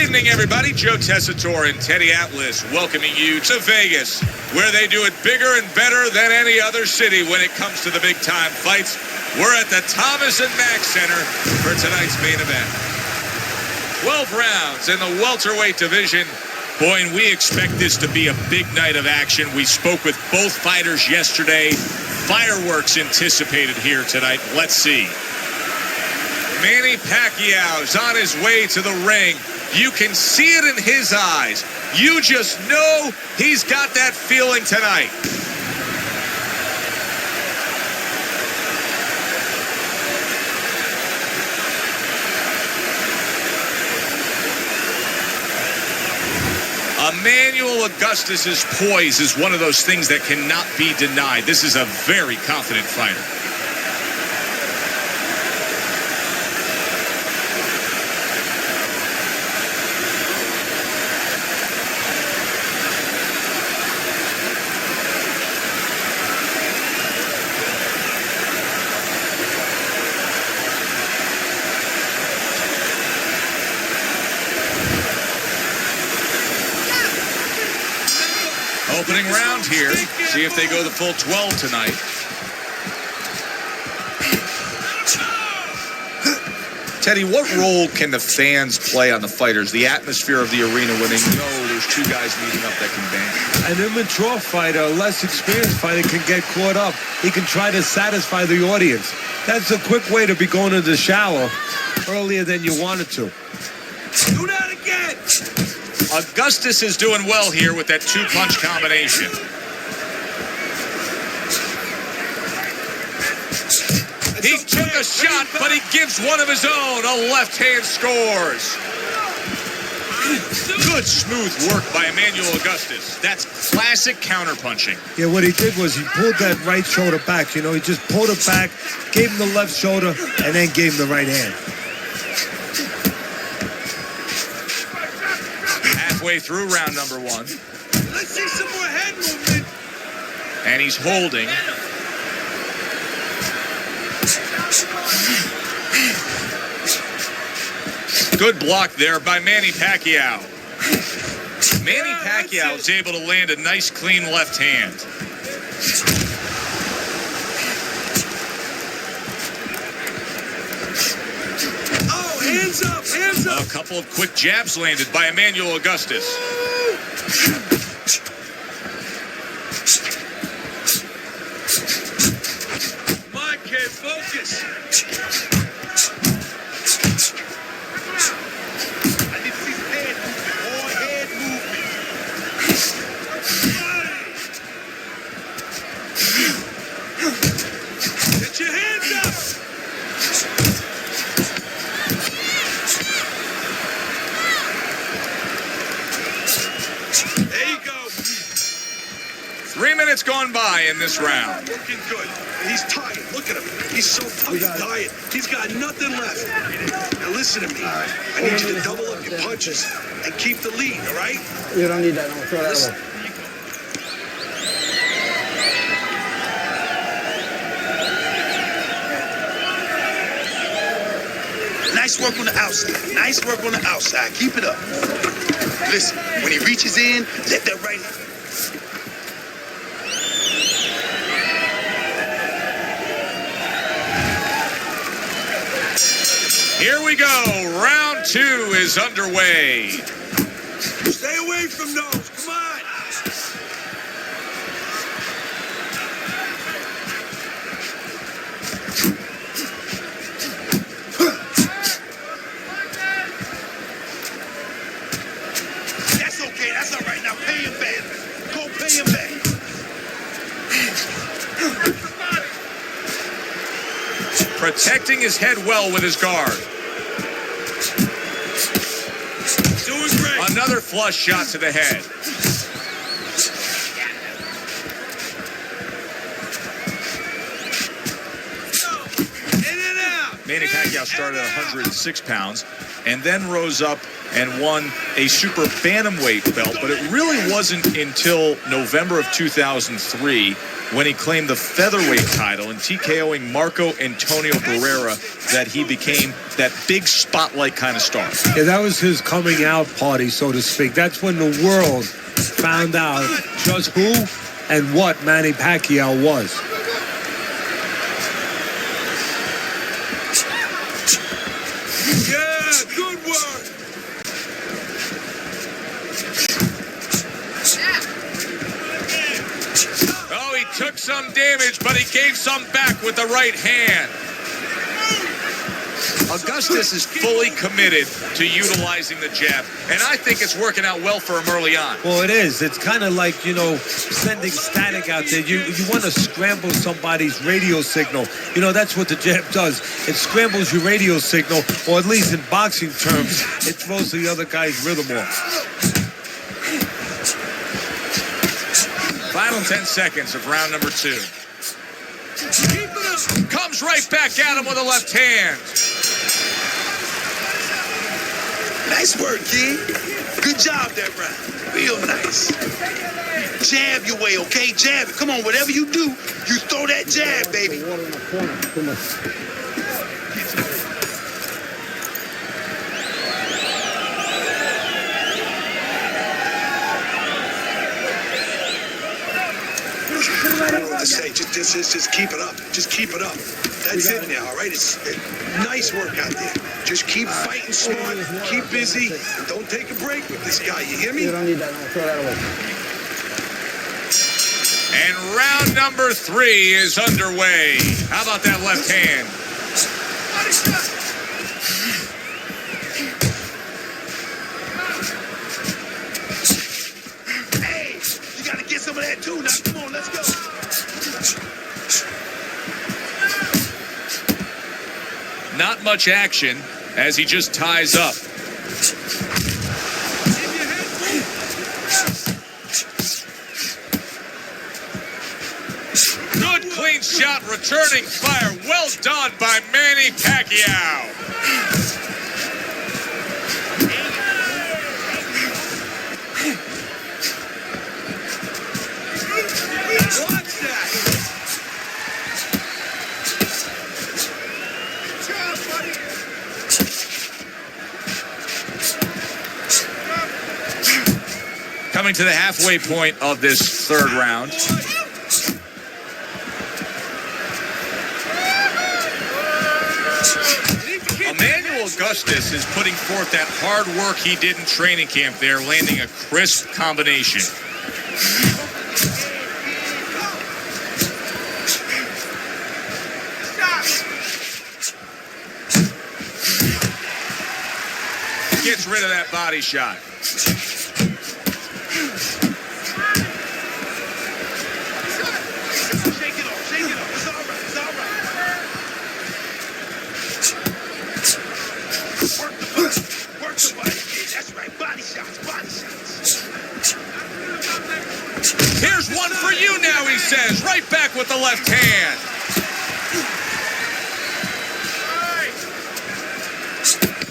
evening, everybody. Joe Tessitore and Teddy Atlas welcoming you to Vegas, where they do it bigger and better than any other city when it comes to the big-time fights. We're at the Thomas & Mack Center for tonight's main event. 12 rounds in the welterweight division. Boy, and we expect this to be a big night of action. We spoke with both fighters yesterday. Fireworks anticipated here tonight. Let's see. Manny Pacquiao is on his way to the ring. You can see it in his eyes. You just know he's got that feeling tonight. Emmanuel Augustus's poise is one of those things that cannot be denied. This is a very confident fighter. Opening round here. See if they go the full 12 tonight. Teddy, what role can the fans play on the fighters? The atmosphere of the arena when they know there's two guys meeting up that can bang. An immature fighter, a less experienced fighter can get caught up. He can try to satisfy the audience. That's a quick way to be going to the shower earlier than you wanted to. Do that again! Augustus is doing well here with that two-punch combination. He took a shot, but he gives one of his own. A left hand scores. Good smooth work by Emmanuel Augustus. That's classic counterpunching. Yeah, what he did was he pulled that right shoulder back. You know, he just pulled it back, gave him the left shoulder, and then gave him the right hand. Halfway through round number one. Let's see some more head movement. And he's holding. Good block there by Manny Pacquiao. Manny Pacquiao is able to land a nice, clean left hand. Oh, hands up, hands up. A couple of quick jabs landed by Emmanuel Augustus. Come on, kid, focus. It's gone by in this round. Looking good. He's tired. Look at him. He's so fucking tired. He's got nothing left. Now listen to me. I need you to double up your punches and keep the lead, all right? You don't need that. I'm gonna throw that away. Nice work on the outside. Nice work on the outside. Keep it up. Listen, when he reaches in, let that right hand. Here we go. Round two is underway. Stay away from those. Come on. That's okay. That's all right. Now pay him back. Go pay him back. Protecting his head well with his guard. Doing great. Another flush shot to the head. In and out. Manny Pacquiao started at 106 pounds. and then rose up and won a super bantamweight belt. But it really wasn't until November of 2003 when he claimed the featherweight title and TKOing Marco Antonio Barrera that he became that big spotlight kind of star. Yeah, that was his coming out party, so to speak. That's when the world found out just who and what Manny Pacquiao was. Yeah, good work. Oh, he took some damage, but he gave some back with the right hand. Augustus is fully committed to utilizing the jab, and I think it's working out well for him early on. Well, it is. It's kind of like, you know, sending static out there. You want to scramble somebody's radio signal. You know, that's what the jab does. It scrambles your radio signal, or at least in boxing terms, it throws the other guy's rhythm off. Final 10 seconds of round number 2. Comes right back at him with a left hand. Nice work, kid. Good job that round. Real nice. Jab your way, okay? Jab it. Come on, whatever you do, you throw that jab, baby. Water in the corner. Too much. I don't know what to say. Just keep it up. Just keep it up. That's it now, all right? It's nice work out there. Just keep fighting smart, keep busy, and don't take a break with this guy. You hear me? You don't need that. I'm gonna throw that away. And round number 3 is underway. How about that left hand? Hey, you got to get some of that too. Now, come on, let's go. Not much action as he just ties up. Good clean shot, returning fire. Well done by Manny Pacquiao. Watch that. Coming to the halfway point of this third round. Emmanuel Augustus is putting forth that hard work he did in training camp there, landing a crisp combination. Gets rid of that body shot. Here's one for you now, he says. Right back with the left hand.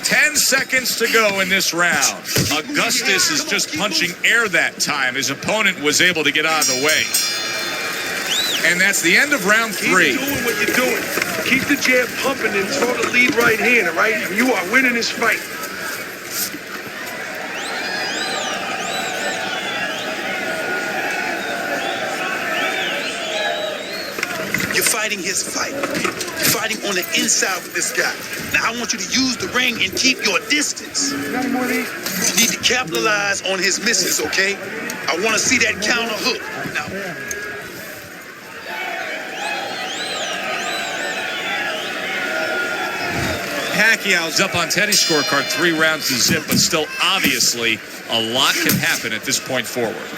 Ten seconds to go in this round. Augustus is just punching air that time. His opponent was able to get out of the way. And that's the end of round 3. Keep doing what you're doing. Keep the jab pumping and throw the lead right hand, all right? You are winning this fight. You're fighting his fight. You're fighting on the inside with this guy. Now, I want you to use the ring and keep your distance. You need to capitalize on his misses, okay? I want to see that counter hook. Now, Pacquiao's up on Teddy's scorecard 3 rounds to zip, but still obviously a lot can happen at this point forward.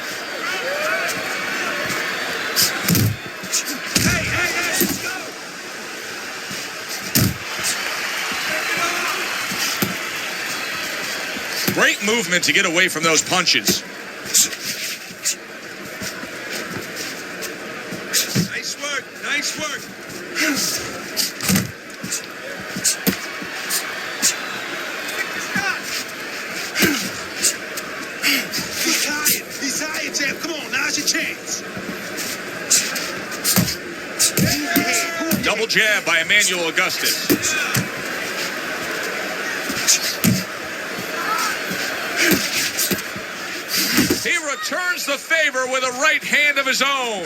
Great movement to get away from those punches. nice work, nice work. powerful jab by Emmanuel Augustus. He returns the favor with a right hand of his own.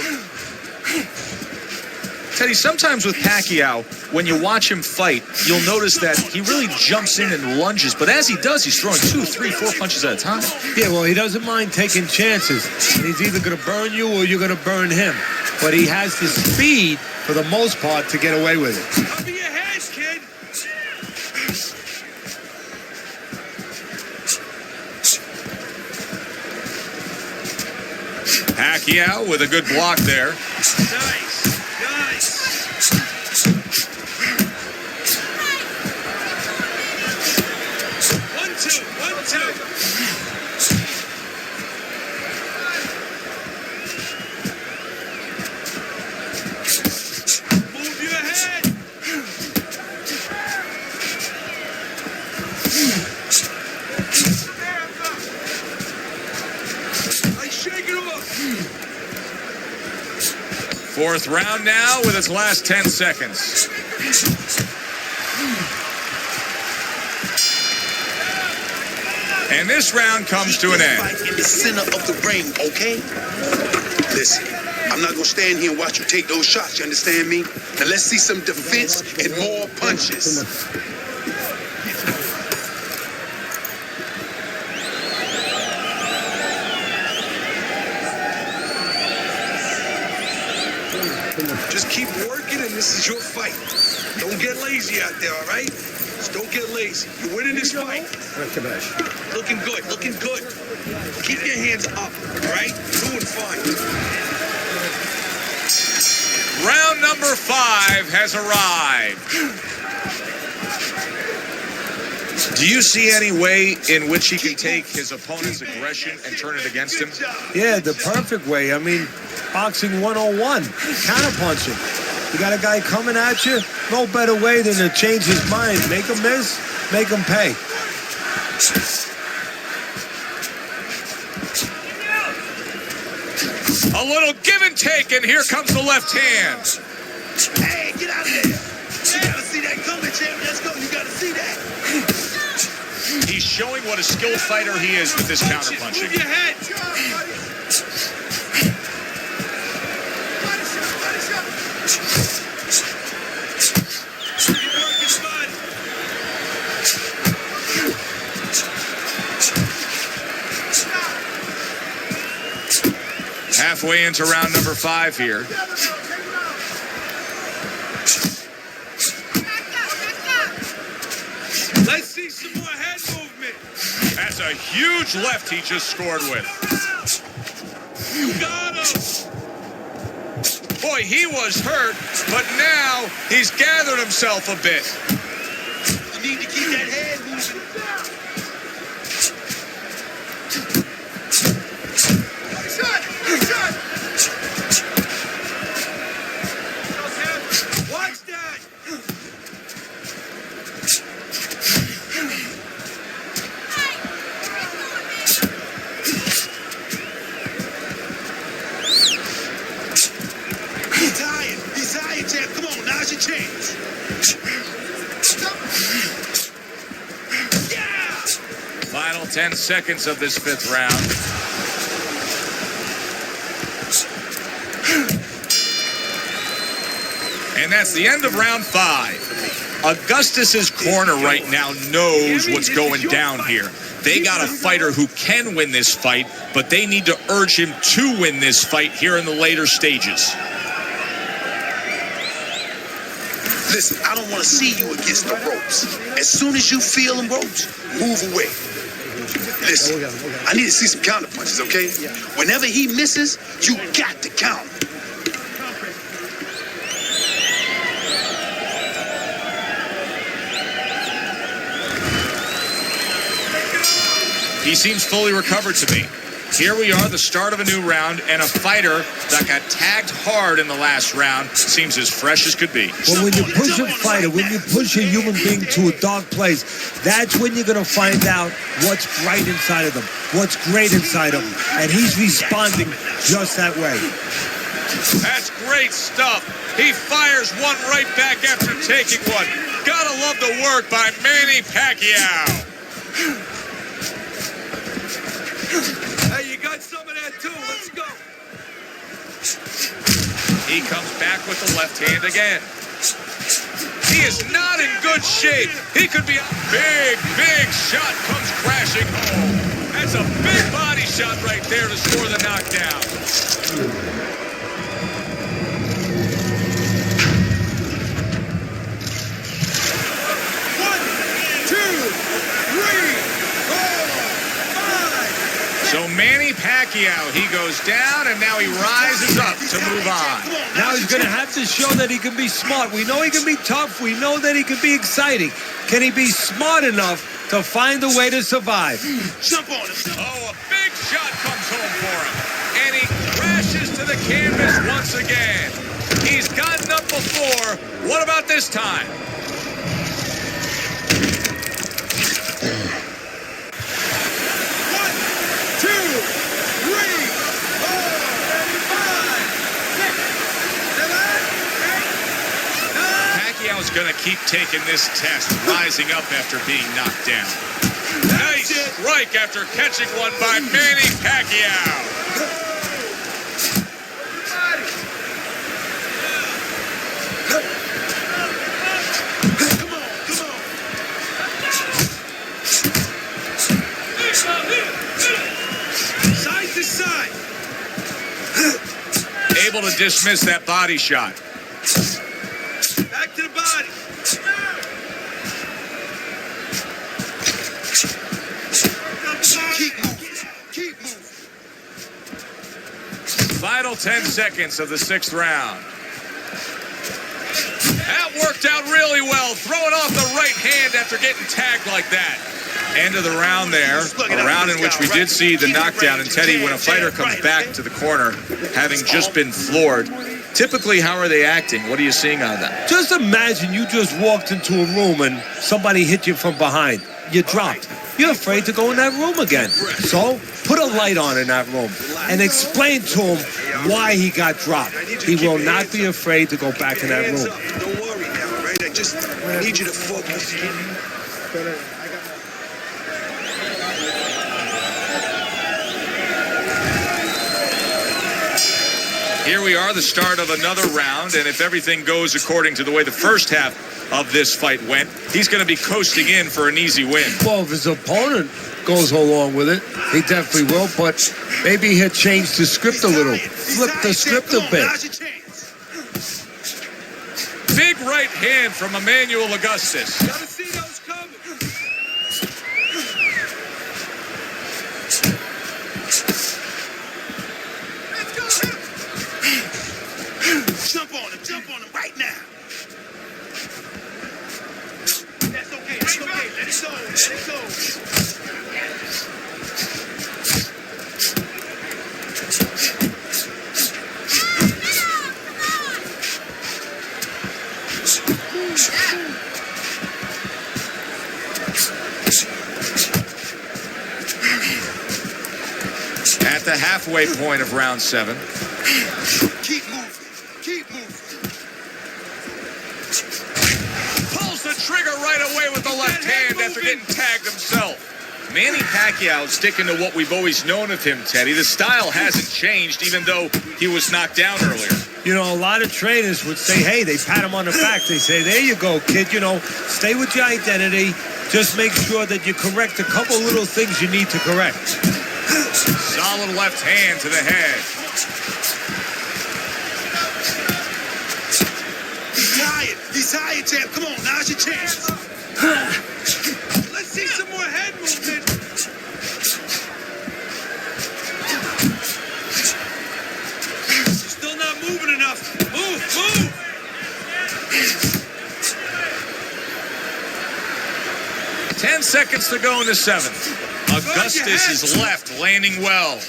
Teddy, sometimes with Pacquiao, when you watch him fight, you'll notice that he really jumps in and lunges. But as he does, he's throwing 2, 3, 4 punches at a time. Yeah, well, he doesn't mind taking chances. He's either going to burn you or you're going to burn him. But he has the speed, for the most part, to get away with it. Cover your head, kid. Pacquiao with a good block there. Nice. Move your head. I shake it off. Fourth round now with its last 10 seconds. And this round comes to an end. Fight in the center of the ring, okay? Listen, I'm not gonna stand here and watch you take those shots, you understand me? Now let's see some defense and more punches. Just keep working and this is your fight. Don't get lazy out there, all right? Just don't get lazy. You're winning this fight. Looking good, looking good. Keep your hands up, all right? Doing fine. Round number 5 has arrived. Do you see any way in which he can take his opponent's aggression and turn it against him? Yeah, the perfect way. I mean, boxing 101, counterpunching. You got a guy coming at you, no better way than to change his mind. Make him miss, make him pay. A little give and take, and here comes the left hand. Hey, get out of there. You gotta see that coming, champ. Let's go. You gotta see that. He's showing what a skilled fighter he is with this counterpunching. Move your head. Halfway into round number 5 here. Let's see some more head movement. That's a huge left he just scored with. You got him. Boy, he was hurt, but now he's gathered himself a bit. You need to keep that head moving. Watch that. He's tired, champ. Come on, now's your chance. Yeah. Final 10 seconds of this 5th round. And that's the end of round 5. Augustus's corner right now knows what's going down here. They got a fighter who can win this fight, but they need to urge him to win this fight here in the later stages. Listen, I don't want to see you against the ropes. As soon as you feel them ropes, move away. Listen, I need to see some counter punches, okay? Whenever he misses, you got to counter. He seems fully recovered to me. Here we are, the start of a new round, and a fighter that got tagged hard in the last round seems as fresh as could be. Well, when you push a fighter, when you push a human being to a dark place, that's when you're going to find out what's right inside of them, what's great inside of them. And he's responding just that way. That's great stuff. He fires one right back after taking one. Gotta love the work by Manny Pacquiao. Hey, you got some of that too. Let's go. He comes back with the left hand again. He is not in good shape. He could be a big shot comes crashing home. That's a big body shot right there to score the knockdown. 1, 2, 3, 4, 5. So Manny Pacquiao, he goes down, and now he rises up to move on. Now he's going to have to show that he can be smart. We know he can be tough. We know that he can be exciting. Can he be smart enough to find a way to survive? Jump on him. Oh, a big shot comes home for him. And he crashes to the canvas once again. He's gotten up before. What about this time? Pacquiao's going to keep taking this test, rising up after being knocked down. Nice strike after catching one by Manny Pacquiao. Side to side. Able to dismiss that body shot. Back to the body. Keep moving. Keep moving. Final 10 seconds of the 6th round. That worked out really well. Throwing off the right hand after getting tagged like that. End of the round there. A round in which we did see the knockdown. And Teddy, when a fighter comes back to the corner, having just been floored, typically, how are they acting? What are you seeing on that? Just imagine you just walked into a room and somebody hit you from behind. You dropped. You're afraid to go in that room again. So put a light on in that room and explain to him why he got dropped. He will not be afraid to go back in that room. Don't worry now, all right? I just need you to focus. Here we are, the start of another round, and if everything goes according to the way the first half of this fight went, he's going to be coasting in for an easy win. Well, if his opponent goes along with it, he definitely will, but maybe he'll change the script a little. Flip the script a bit. Big right hand from Emmanuel Augustus. Gotta see those coming. Jump on him right now. That's okay, let it go, let it go. At the halfway point of round 7. Keep moving. Keep moving. Pulls the trigger right away with the left hand after getting tagged himself. Manny Pacquiao sticking to what we've always known of him, Teddy. The style hasn't changed, even though he was knocked down earlier. You know, a lot of trainers would say, hey, they pat him on the back. They say, there you go, kid. You know, stay with your identity. Just make sure that you correct a couple little things you need to correct. Solid left hand to the head. He's tired, champ. Come on, now's your chance. Let's see some more head movement. Still not moving enough. Move. 10 seconds to go in the 7th. Augustus is left, landing well.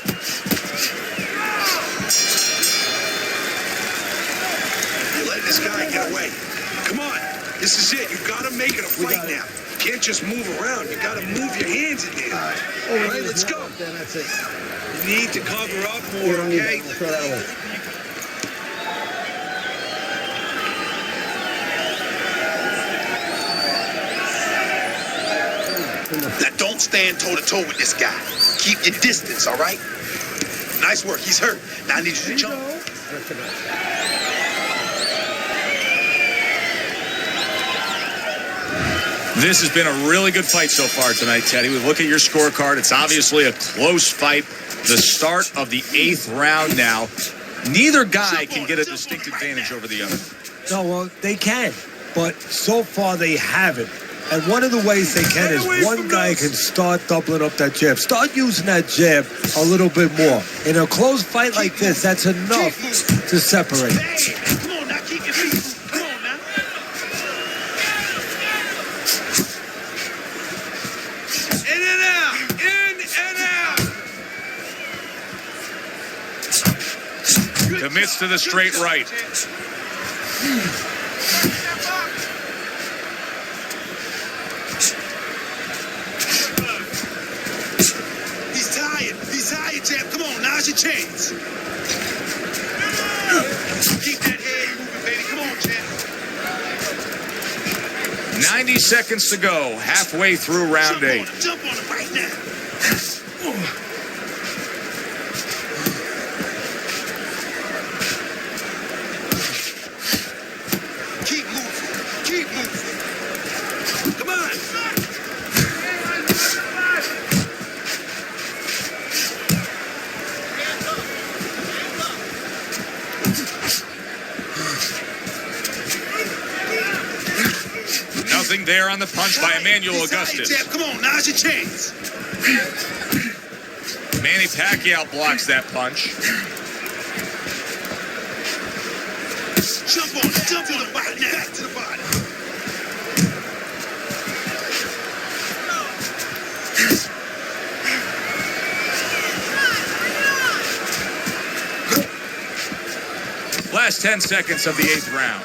You let this guy get away. Come on. This is it. You gotta make it a fight now. You can't just move around. You gotta move your hands in there. All right, let's go. Then that's it. You need to cover up You more, don't need okay? that. Throw that away. Now don't stand toe-to-toe with this guy. Keep your distance, all right? Nice work. He's hurt. Now I need you to jump. This has been a really good fight so far tonight, Teddy. We look at your scorecard. It's obviously a close fight. The start of the 8th round now. Neither guy can get a distinct advantage over the other. No, well, they can, but so far they haven't. And one of the ways they can is one guy can start doubling up that jab. Start using that jab a little bit more. In a close fight like this, that's enough to separate. Come on now, keep your feet moving. Come on now. In and out. In and out. Commits to the straight right. He's tired, champ. Come on, now's your chance. Keep that head moving, baby. Come on, champ. 90 seconds to go, halfway through round 8. Jump on him right now. Keep moving. Keep moving. Come on. Nothing there on the punch by Emmanuel Augustus. Come on, now's your chance. Manny Pacquiao blocks that punch. Jump on him right now. Back to the body. Last 10 seconds of the 8th round.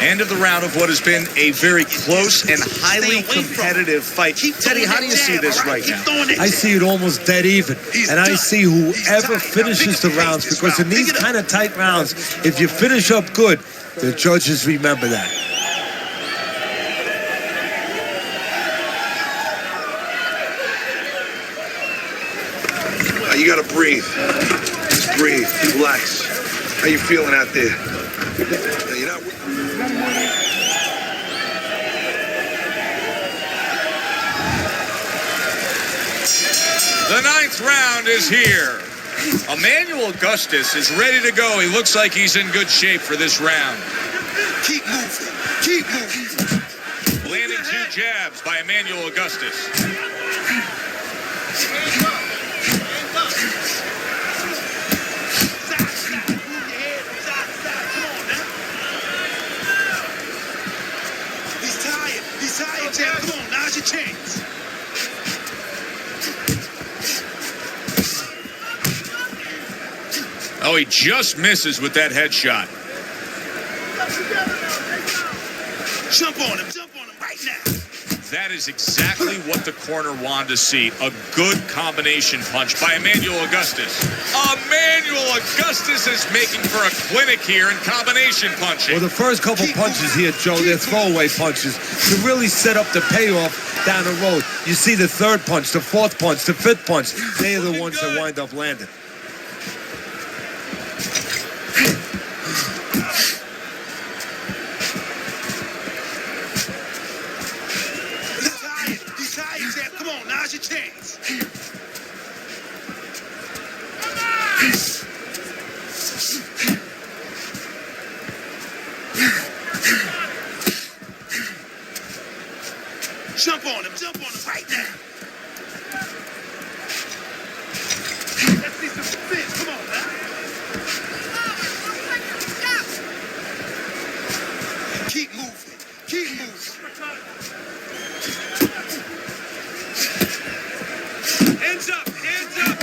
End of the round of what has been a very close and highly competitive fight. Teddy, how do you see this right now? I see it almost dead even. And I see whoever finishes the rounds, because in these kind of tight rounds, if you finish up good, the judges remember that. You gotta breathe. Just breathe. Relax. How you feeling out there? You're not. The 9th round is here. Emmanuel Augustus is ready to go. He looks like he's in good shape for this round. Keep moving. Keep moving. Landing 2 jabs by Emmanuel Augustus. He's tired, champ. Come on, now's your chance. Oh, he just misses with that headshot. Jump on him right now. That is exactly what the corner wanted to see. A good combination punch by Emmanuel Augustus. Emmanuel Augustus is making for a clinic here in combination punching. Well, the first couple punches here, Joe, they're throwaway punches to really set up the payoff down the road. You see the 3rd punch, the 4th punch, the 5th punch. They are the ones that wind up landing. He's tired, champ. Come on, now's your chance. Jump on him right now. Let's see some spin. Come on, man. Keep moving. Keep moving. Hands up. Hands up.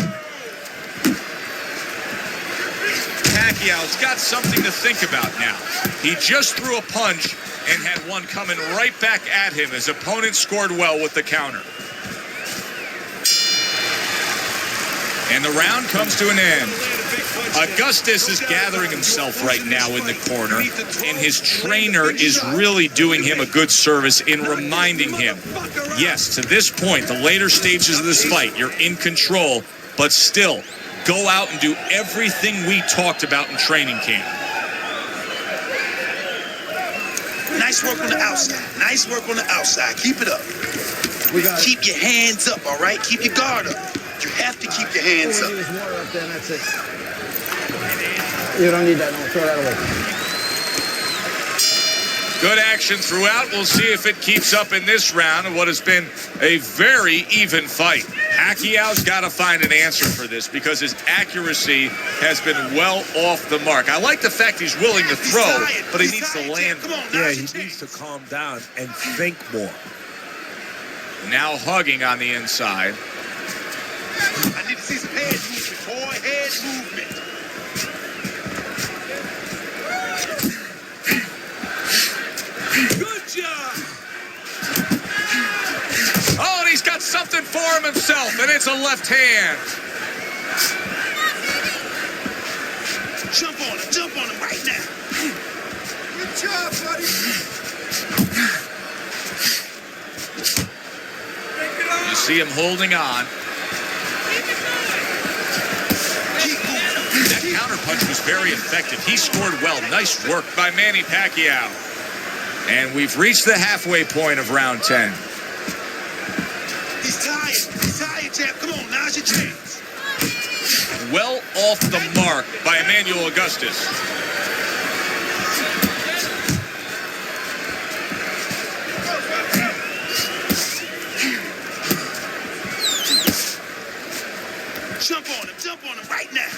Pacquiao's got something to think about now. He just threw a punch and had one coming right back at him. His opponent scored well with the counter. And the round comes to an end. Augustus is gathering himself right now in the corner, and his trainer is really doing him a good service in reminding him, yes, to this point, the later stages of this fight, you're in control, but still, go out and do everything we talked about in training camp. Nice work on the outside. Nice work on the outside. Keep it up. Keep your hands up, all right? Keep your guard up. You have to keep your hands up. Use water up there, that's it. You don't need that, no, throw that away. Good action throughout. We'll see if it keeps up in this round of what has been a very even fight. Pacquiao's got to find an answer for this because his accuracy has been well off the mark. I like the fact he's willing to throw, but he needs to land. Yeah, he needs to calm down and think more. Now hugging on the inside. I need to see some head movement, boy. Head movement. Good job. Oh, and he's got something for him himself, and it's a left hand. Jump on him right now. Good job, buddy. You see him holding on. That counterpunch was very effective. He scored well. Nice work by Manny Pacquiao. And we've reached the halfway point of round 10. He's tired, champ. Come on, now's your chance. Well off the mark by Emmanuel Augustus. Jump on him right now.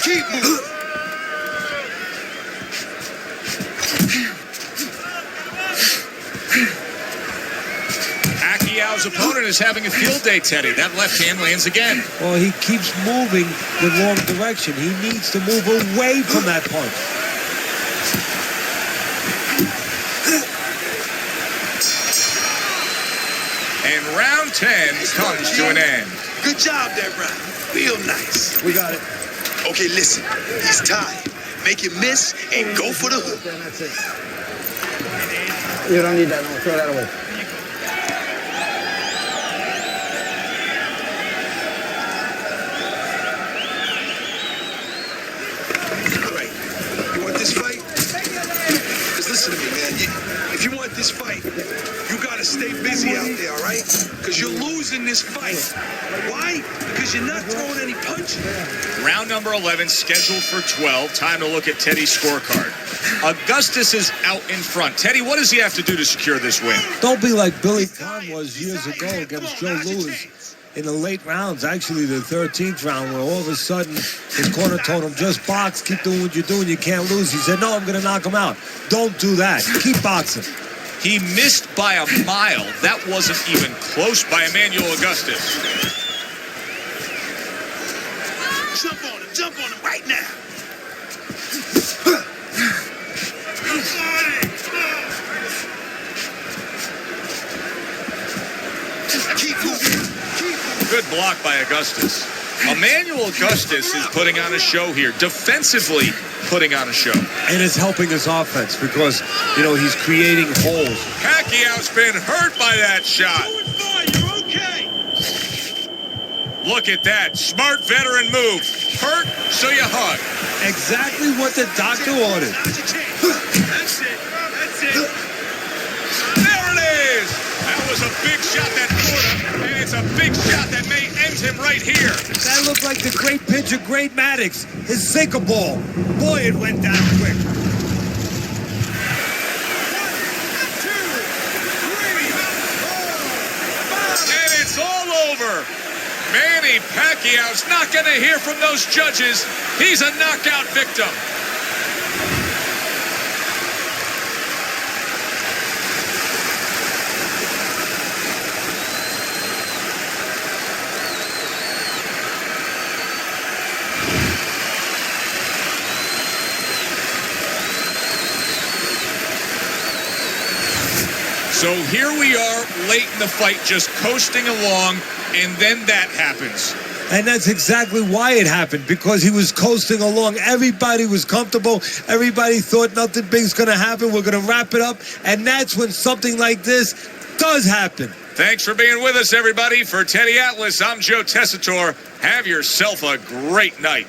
Keep moving. Pacquiao's opponent is having a field day, Teddy. That left hand lands again. Well, he keeps moving the wrong direction. He needs to move away from that punch. And round 10 comes to an end. Good job there, Brian. Real nice. We got it. Okay, listen. He's tired. Make him miss and go for the hook. Then that's it. You don't need that, no, throw that away. Listen to me, man. If you want this fight, you gotta stay busy out there, all right? Because you're losing this fight. Why? Because you're not throwing any punches. Round number 11 scheduled for 12. Time to look at Teddy's scorecard. Augustus is out in front. Teddy, what does he have to do to secure this win? Don't be like Billy Conn was years ago against Joe Louis in the late rounds, actually the 13th round, where all of a sudden his corner told him, just box, keep doing what you're doing, you can't lose. He said, no, I'm going to knock him out. Don't do that. Keep boxing. He missed by a mile. That wasn't even close by Emmanuel Augustus. Jump on him right now. Keep moving. Good block by Augustus. Emmanuel Augustus is putting on a show here, defensively putting on a show. And it's helping his offense because, you know, he's creating holes. Pacquiao's been hurt by that shot. Doing fine, you're okay. Look at that. Smart veteran move. Hurt, so you hug. Exactly what the doctor ordered. That's it. There it is. That was a big shot that quarter, and it's a big shot that may end him right here. That looked like the great pitcher, Great Maddox, his sinker ball. Boy, it went down quick. 1, 2, 3, 4, 5. And it's all over. Manny Pacquiao's not going to hear from those judges. He's a knockout victim. So here we are late in the fight, just coasting along, and then that happens. And that's exactly why it happened, because he was coasting along. Everybody was comfortable. Everybody thought nothing big's going to happen. We're going to wrap it up. And that's when something like this does happen. Thanks for being with us, everybody. For Teddy Atlas, I'm Joe Tessitore. Have yourself a great night.